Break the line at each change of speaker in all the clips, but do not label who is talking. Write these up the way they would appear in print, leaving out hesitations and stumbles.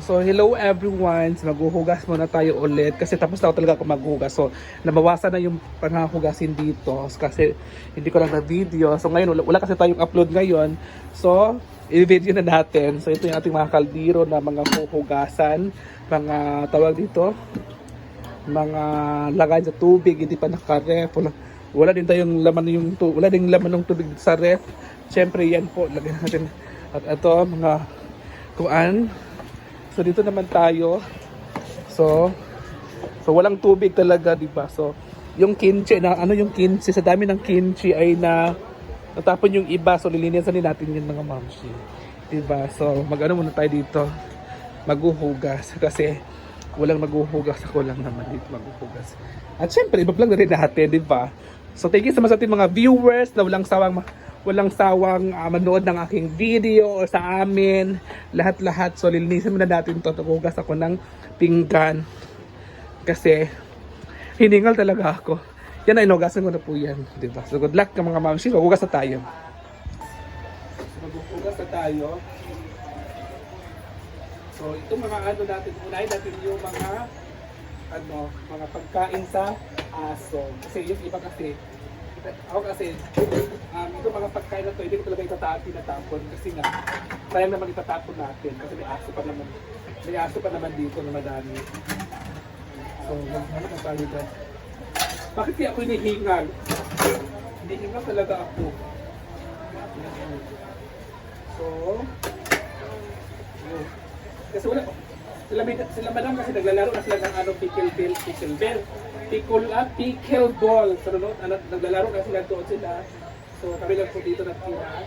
So hello everyone, so, maghuhugas muna tayo ulit kasi tapos na ako talaga ako maghugas. So nabawasan na yung panahugasin dito kasi hindi ko lang na video. So ngayon wala kasi tayong upload ngayon. So i-video na natin. So ito yung ating mga kaldero na mga huhugasan, mga tawag dito, mga lagay sa tubig, hindi pa naka-ref. Wala din tayong laman wala din laman ng tubig sa ref. Syempre yan po, lagyan natin. At ito mga kuan. So dito naman tayo. So walang tubig talaga, di ba? So yung kimchi na yung kimchi, sa dami ng kimchi ay natapon yung iba. So lilinisan din natin yung mga mamshi. Di ba? So mag-ano muna tayo dito. Maghuhugas kasi walang maghuhugas, ako lang naman dito maghuhugas. At syempre, i-vlog na rin natin, di ba? So thank you sa ating mga viewers na walang sawang manood ng aking video o sa amin, lahat-lahat. So lilinisan muna natin to. Hugas ako ng pinggan kasi hiningal talaga ako. Yan ay inugasan ko na po yan, diba? So good luck mga mamsi. Maghugas na tayo. So maghugas na tayo. So itong mga natin, unahin natin yung mga pagkain sa aso. Kasi yung iba kasi ito mga pagkain na to, hindi ko talaga tinatapon kasi nga, sayang naman itatapon natin kasi may aso pa naman dito na madami. So, ano ka tayo dyan? Bakit kaya ako hinihingal? Hinihingal talaga ako. So, kasi sila madam kasi naglalaro na sila ng pickle ball. So, naglalaro kasi sila doon sila. So, kami lang po dito nakita.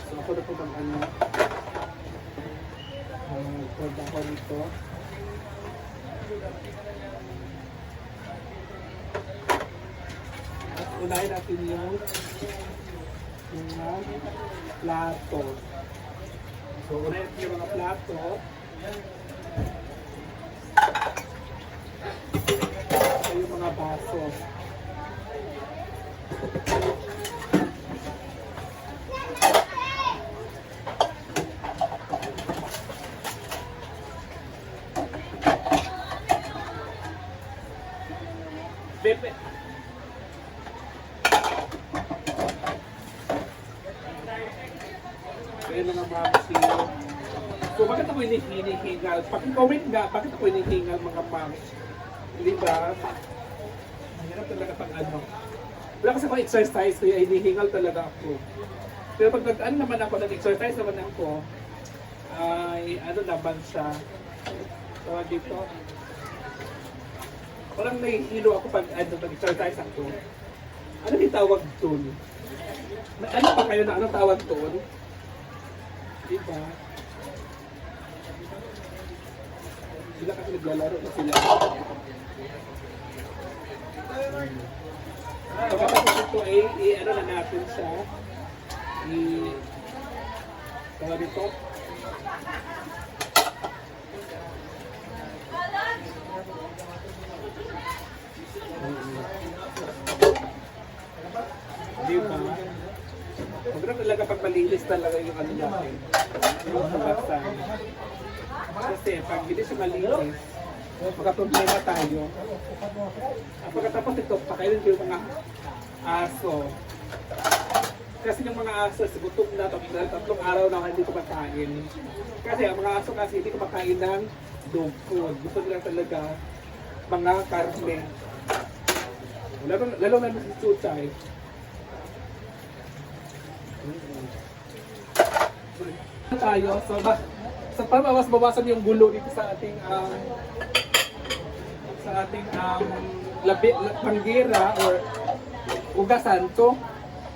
So, ako na po pwede ako nito. At unahin natin yung mga plato. So, unahin natin yung mga plato. Ito yung mga baso. Bebe. Ayan mga mamsi. So bakit ako hinihingal? Paki-comment nga, bakit ako hinihingal mga moms? Di ba? Mahirap talaga pag wala kasi akong exercise, kaya hinihingal talaga ako. Pero pag nag-ano naman ako, nag-exercise naman ako, ay naman siya. So dito, parang nahihilo ako pag nag-exercise ako. Ano yung tawag doon? Ano pa kayo na anong tawag doon? Diba? Sila kasi naglalaro na sila. Pagkatapos ito ay na natin siya. Tawag dito. Diba? Maganda talaga pag malinis talaga yung natin. Yung hugasan. Kasi pag hindi siya malinis, magkaproblema tayo. At pagkatapos ito, pakainin ko yung mga aso. Kasi yung mga aso, gutom na, tatlong araw na hindi ko makain. Kasi ang mga aso kasi hindi ko makain ng dog food. Gusto nila talaga mga karne. Lalo na si Chuchay. Tayo, so para bawasan yung gulo dito sa ating panggera or ugasan. So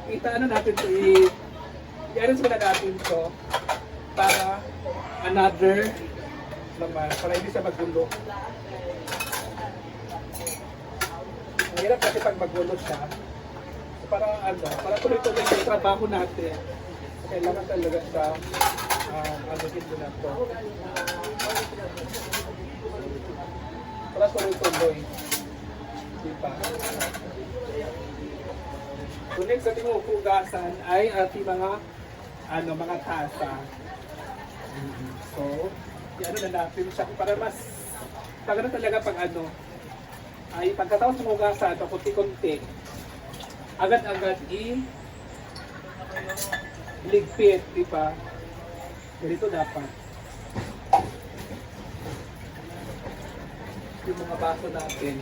natin to i-arrange muna natin to para another naman, para hindi siya magulo. Mahirap kasi pag magulo siya. So para tuloy-tuloy yung trabaho natin. Kailangan talaga siya dito na to. Para tuloy-tuloy. Diba? So next ating hugasan ay ating mga tasa. So, i-ano na natin siya para mas pagano talaga pag ay pagkatapos ng hugasan, kunti-kunti, agad-agad ligpit, di ba? Ganito dapat. Yung mga baso natin.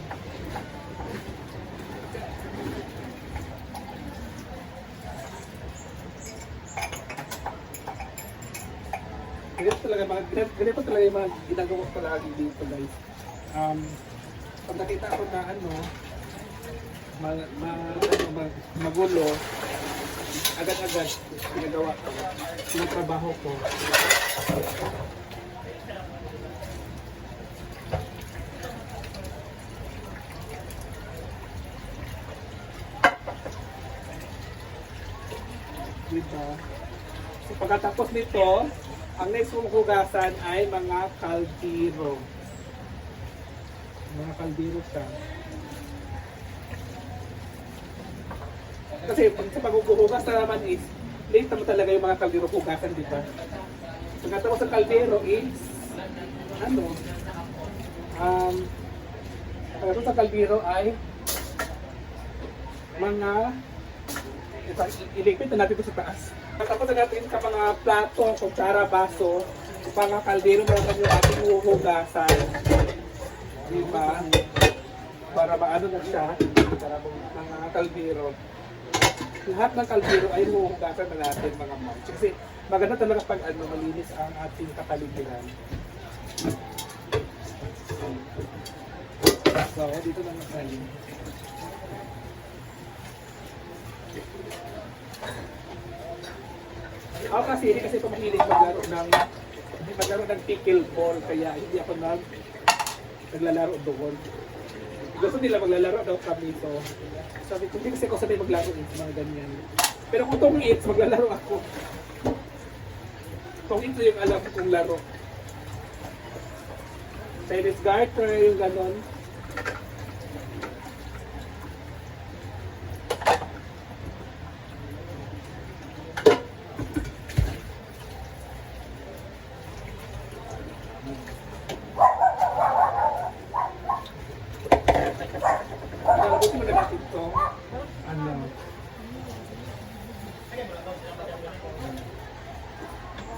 Ganito talaga yung mga ginagawa ko lagi dito, guys. Pag nakita ko na magulo, agad-agad ginagawa ko yung trabaho ko. Diba? So pagkatapos nito, ang next mong hugasan ay mga kaldero. Mga kaldero siya. Kasi sa paghuhugas na naman is, late naman talaga yung mga kaldero hugasan, di ba? Pagkatapos ng kaldero is, pagkatapos ng kaldero ay mga iligpit na natin ito sa taas. Pagkatapos na natin sa mga plato, kutsara, baso, mga kaldero na yung ating huhugasan. Diba? Para maano na siya, para mga kaldero. Lahat ng kaldero ay huhugasan na natin mga moms. Kasi maganda talaga pag malinis ang ating kapaligiran. So, dito na natin. Ako kasi, hindi ko mahilig maglaro ng pickleball, kaya hindi ako naglalaro doon. Gusto nila maglalaro daw kami, so sabi ko, hindi kasi ako sabi maglaro mga ganyan. Pero kung tong eats, maglalaro ako. Tong eats yung alam kong laro. Chinese garter, yung ganon.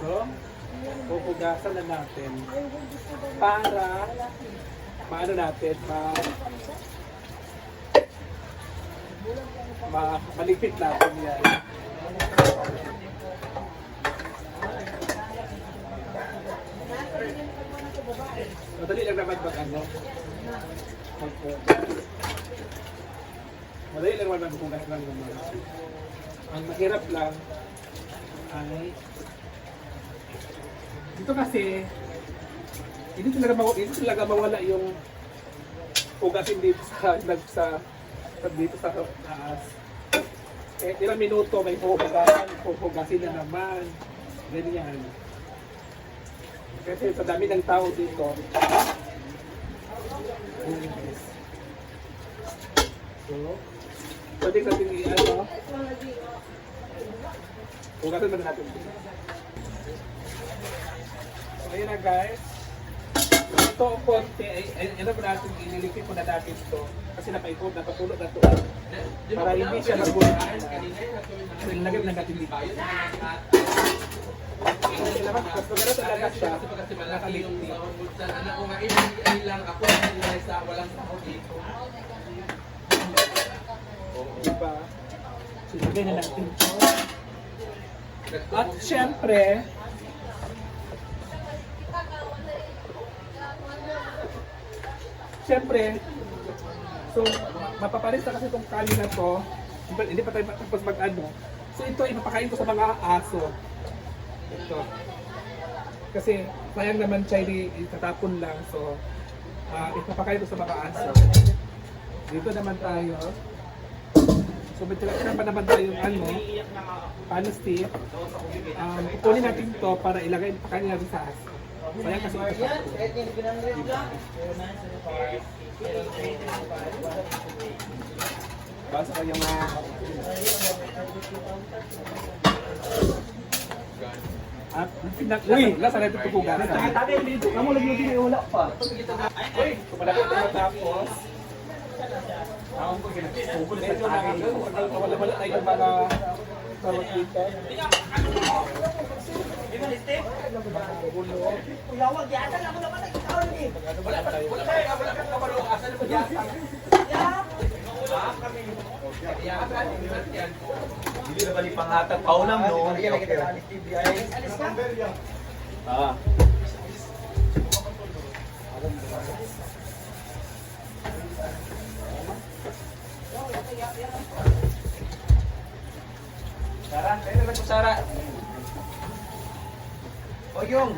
So, pupugasan na natin para maano natin malipit natin yan. Madali lang naman madali lang naman magpugas lang naman. Ang mahirap lang ay dito kasi hindi talaga mawala yung hugasin dito sa taas. Ilang minuto may hugasin na naman. Ganyan. Kasi sa dami ng tao dito. So, pwede natin hugasin na natin. Ayun na guys. Ito ang konti, ililipin ko na natin ito. Kasi napapulot na ito. Para hindi siya nagulat. So ilagay na natin dito. Mas maganda talaga siya. Nakalipin.
Anak ko nga, ilang ako, walang sahod dito.
Diba? So ilagay na natin ito. At syempre, so mapapalis na kasi itong kanin na to, hindi pa tayo tapos mag-ano. So ito ipapakain ko sa mga aso. Ito. Kasi sayang naman siya, itatapon lang. So ipapakain ko sa mga aso. Dito naman tayo. So may tira pa naman tayong paano stick. Ipunin natin to para ilagay pakain natin sa aso. Sayang kasi ito. Basta kayo mga... At lasa na ito tutugan.
Tatay dito, kamu lagi din wala pa.
Uy, kumalakot na matapos. Ako po ginagawa. Medyo wala tayo ng mga tawag dito.
Uyawag yata lang mo naman ay ikaw ni.
Wala kang kabalo. Asan mo yata?
Hindi na bali pangatag paulam no. Ah.
Sara, kayo naman po Sara. O yung.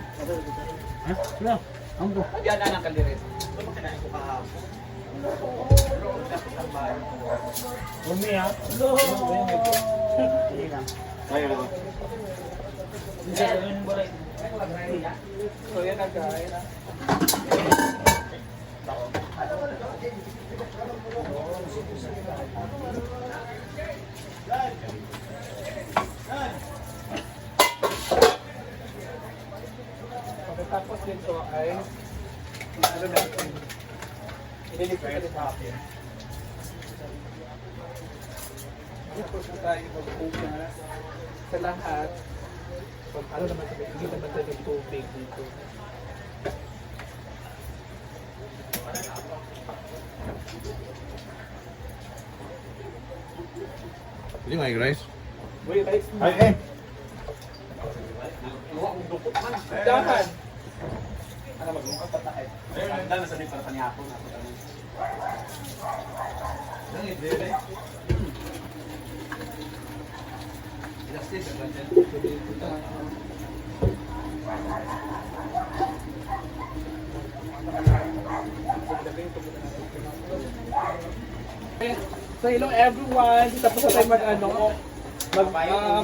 Wala. Ambo.
Yan na ng kalirit.
Umi ha. Hello. Ayo.
So yan na guys. Pagkatapos nito ay ano natin? Ililipat natin sa akin. Tapos na tayo mag-ugas sa lahat. So, ano naman sabi, hindi naman tayo ng tubig dito.
Hindi nga yung rice.
Uy, rice mo.
Ay.
Dahan!
Ano magmukha pa tayo. Ayun, ang dami sa para panyapo na ako tanong.
Nang ibebe. Ilastis ang ganyan.
So hello everyone, tapos na tayo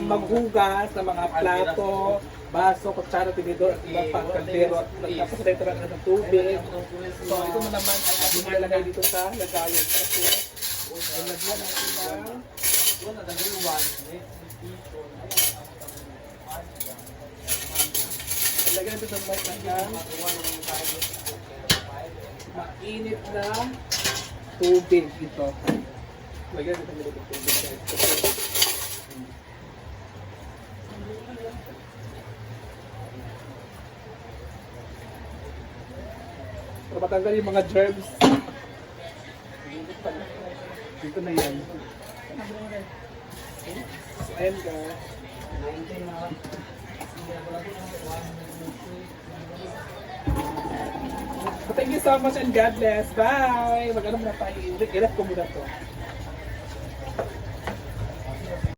maghugas ng mga plato, baso, kutsara, tinidor, at iba pang kaldero, at tapos na tayo ng tubig. So ito mo naman ay ating ilalagay dito sa lagayan. Kasi ilagyan natin ng ilagyan natin ng white ng mainit na tubig ito. Lagyan natin ng tubig guys. Para matanggal yung mga germs. Dito na yan. Ayan ka. So thank you so much and God bless. Bye! Mag-ano muna tayo. I-ref ko muna to.